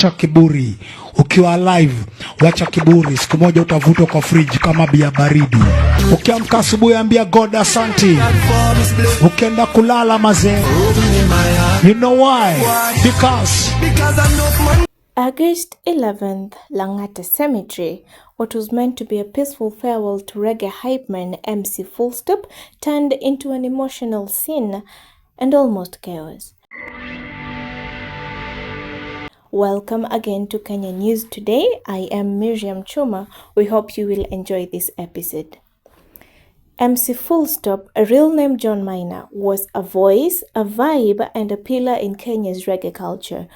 wacha kiburi. Ukiwa alive, wacha kiburi. Siku moja utavutwa kwa fridge kama bia baridi. Ukiamka asubuhi ambia God asante. Ukienda kulala mazee. You know why? Because August 11th, Langata Cemetery, what was meant to be a peaceful farewell to reggae hype man MC Fullstop, turned into an emotional scene and almost chaos. Welcome again to Kenya News Today. I am Miriam Chuma. We hope you will enjoy this episode. MC Fullstop, a real name John Minor, was a voice, a vibe, and a pillar in Kenya's reggae culture.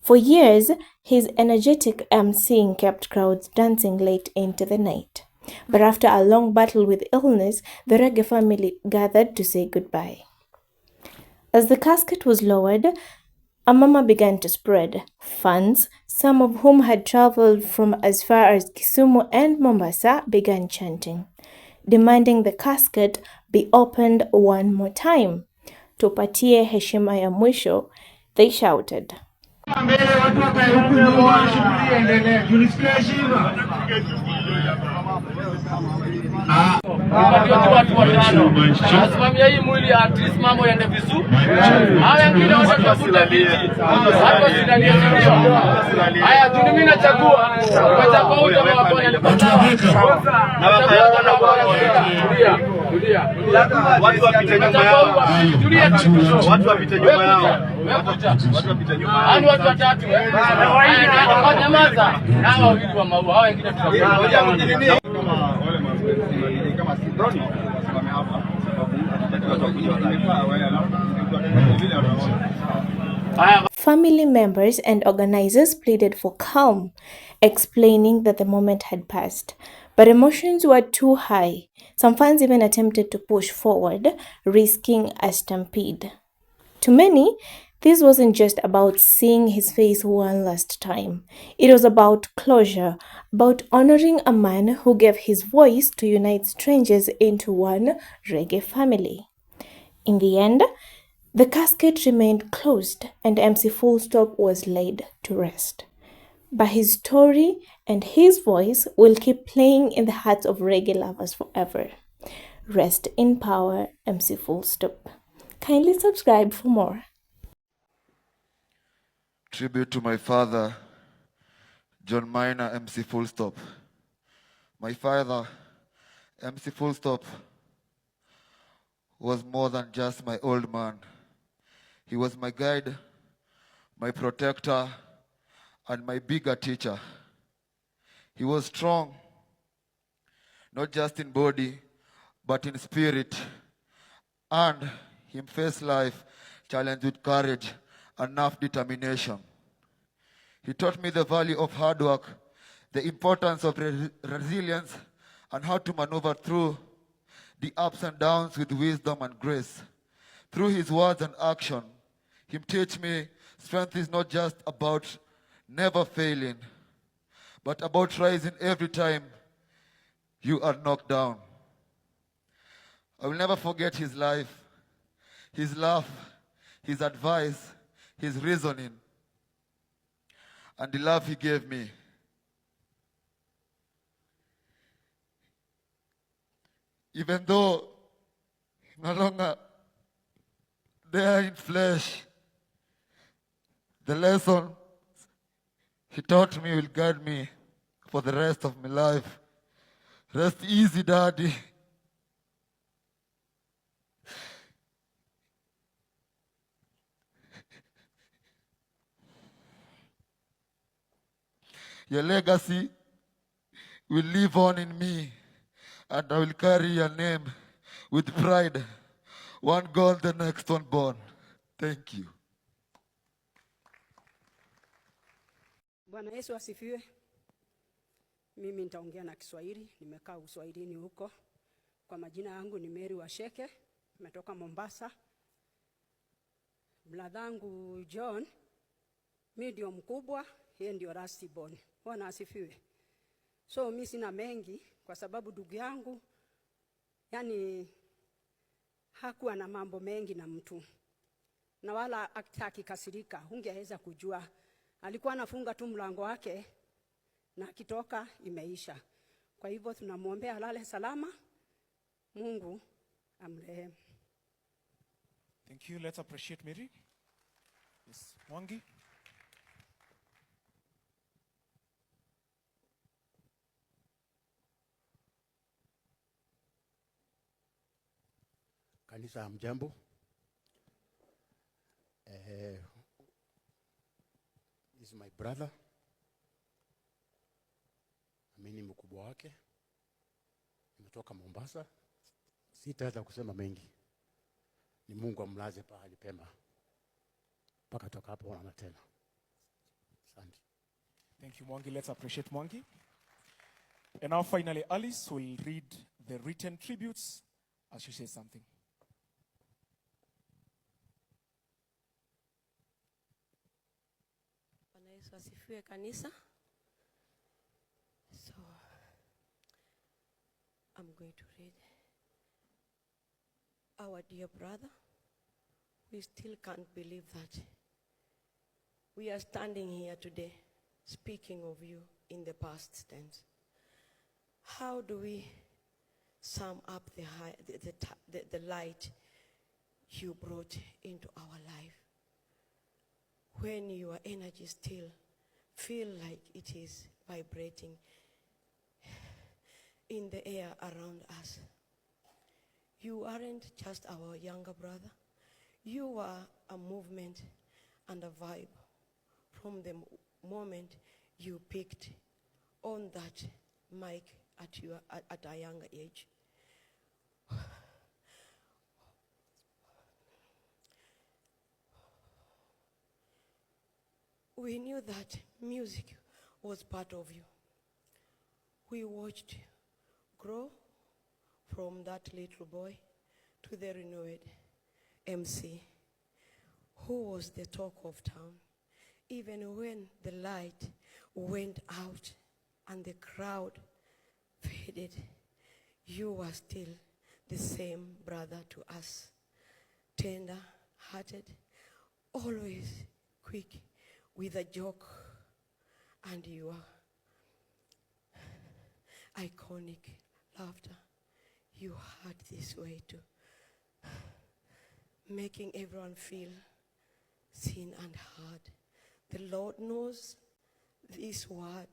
For years, his energetic emceeing kept crowds dancing late into the night. But after a long battle with illness, the reggae family gathered to say goodbye. As the casket was lowered, a murmur began to spread. Fans, some of whom had traveled from as far as Kisumu and Mombasa, began chanting, demanding the casket be opened one more time. Tupatie heshima ya mwisho, they shouted. Asimamia hii mwili at least mambo yaende vizuri. Haya wengine watatafuta viti. Hapo sinalielewa. Haya tu mimi nachagua. Nachagua huyo kama wako na tulia. Watu wapite nyuma yao. Watu wapite nyuma yao. Watu wapite nyuma yao. Ani watu watatu. Haya nyamaza. Hawa wawili wa maua. Hawa wengine tutakuja. Family members and organizers pleaded for calm, explaining that the moment had passed. But emotions were too high. Some fans even attempted to push forward, risking a stampede. To many, this wasn't just about seeing his face one last time. It was about closure, about honoring a man who gave his voice to unite strangers into one reggae family. In the end, the casket remained closed and MC Fullstop was laid to rest. But his story and his voice will keep playing in the hearts of reggae lovers forever. Rest in power, MC Fullstop. Kindly subscribe for more. Tribute to my father, John Minor, MC Fullstop. My father, MC Fullstop, was more than just my old man. He was my guide, my protector, and my bigger teacher. He was strong, not just in body, but in spirit. And he faced life challenged with courage and enough determination. He taught me the value of hard work, the importance of resilience, and how to maneuver through the ups and downs with wisdom and grace. Through his words and action, he taught me strength is not just about never failing, but about rising every time you are knocked down. I will never forget his life, his laugh, his advice, his reasoning, and the love he gave me. Even though no longer there in flesh, the lesson he taught me will guide me for the rest of my life. Rest easy, Daddy. Your legacy will live on in me, and I will carry your name with pride. One gone, the next one born. Thank you. Bwana Yesu asifiwe. Mimi nitaongea na Kiswahili, nimekaa Uswahilini huko. Kwa majina yangu ni Mary Washeke, nimetoka Mombasa. Mladhangu John, mimi ndio mkubwa, yeye ndio last born. Bwana asifiwe. So mimi sina mengi kwa sababu ndugu yangu yani hakuwa na mambo mengi na mtu. Na wala akitaki kasirika, hungeweza kujua alikuwa anafunga tu mlango wake na akitoka imeisha. Kwa hivyo tunamwombea alale salama, Mungu amrehemu. Thank you. Let's appreciate Mary. Yes, Mwangi. Kanisa mjambo. This is my brother. Mimi ni mkubwa wake. Nimetoka Mombasa. Sitaweza kusema mengi. Ni Mungu amlaze pahali pema. Mpaka toka hapo ona tena. Asante. Thank you, Mwangi. Let's appreciate Mwangi. And now finally, Alice will read the written tributes as she says something. Bwana Yesu asifiwe kanisa. So I'm going to read. Our dear brother, we still can't believe that we are standing here today speaking of you in the past tense. How do we sum up the light you brought into our life when your energy still feel like it is vibrating in the air around us? You aren't just our younger brother. You are a movement and a vibe from the moment you picked on that mic at a younger age. We knew that music was part of you. We watched you grow from that little boy to the renowned MC who was the talk of town. Even when the light went out and the crowd faded, you were still the same brother to us. Tender-hearted, always quick with a joke, and your iconic laughter. You had this way too, making everyone feel seen and heard. The Lord knows this world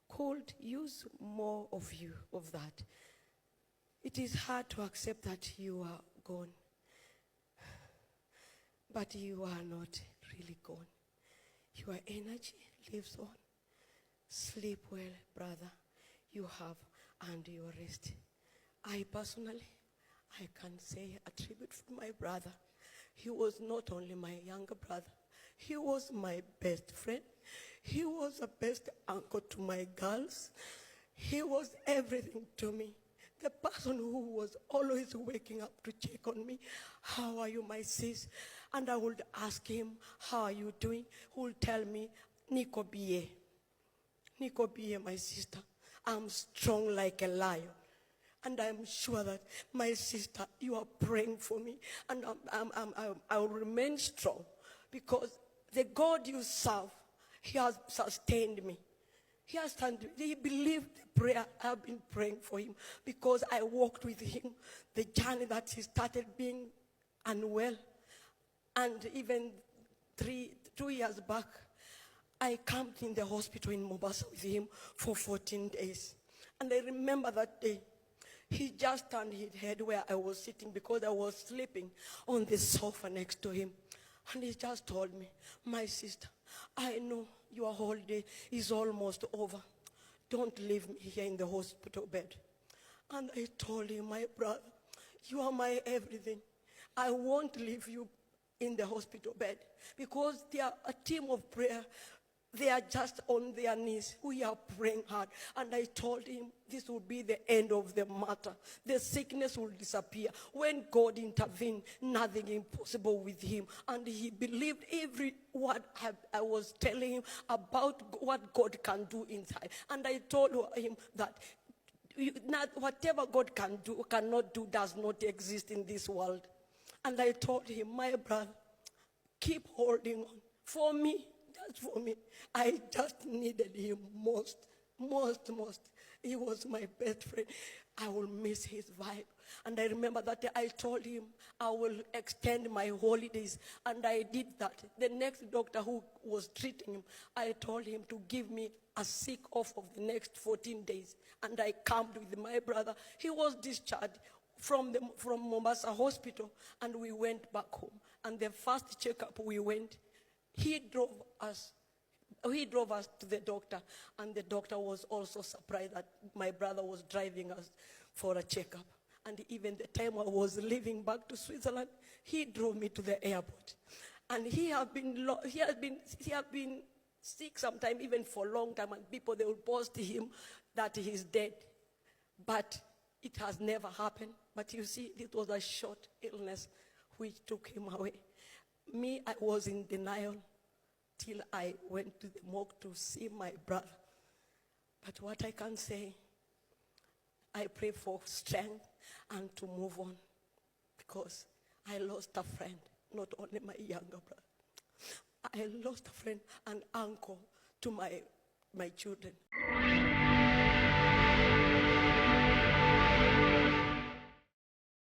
could use more of you, of that. It is hard to accept that you are gone, but you are not really gone. Your energy lives on. Sleep well, brother. You have earned your rest. I personally can say a tribute for my brother. He was not only my younger brother, he was my best friend. He was a best uncle to my girls. He was everything to me. The person who was always waking up to check on me. How are you, my sis? And I would ask him, how are you doing? He would tell me, Niko biye. Niko biye, my sister. I'm strong like a lion. And I'm sure that, my sister, you are praying for me. And I will remain strong. Because the God you serve, he has sustained me. He has sustained me. He believed the prayer I've been praying for him. Because I walked with him the journey that he started being unwell. And even 2 years back, I camped in the hospital in Mombasa with him for 14 days. And I remember that day, he just turned his head where I was sitting because I was sleeping on the sofa next to him. And he just told me, my sister, I know your holiday is almost over. Don't leave me here in the hospital bed. And I told him, my brother, you are my everything. I won't leave you in the hospital bed because they are a team of prayer. They are just on their knees. We are praying hard. And I told him this will be the end of the matter. The sickness will disappear. When God intervened, nothing impossible with him. And he believed every word I was telling him about what God can do inside. And I told him that whatever God can do, cannot do, does not exist in this world. And I told him, my brother, keep holding on. For me, just for me, I just needed him most. He was my best friend. I will miss his vibe. And I remember that day I told him I will extend my holidays. And I did that. The next doctor who was treating him, I told him to give me a sick off of the next 14 days. And I camped with my brother. He was discharged from Mombasa Hospital. And we went back home. And the first checkup we went, he drove us to the doctor, and the doctor was also surprised that my brother was driving us for a checkup. And even the time I was leaving back to Switzerland, he drove me to the airport. And he had been sick sometime, even for a long time, and people, they will post him that he's dead. But it has never happened. But you see, it was a short illness which took him away. Me, I was in denial till I went to the morgue to see my brother. But what I can say, I pray for strength and to move on, because I lost a friend, not only my younger brother. I lost a friend, an uncle to my children.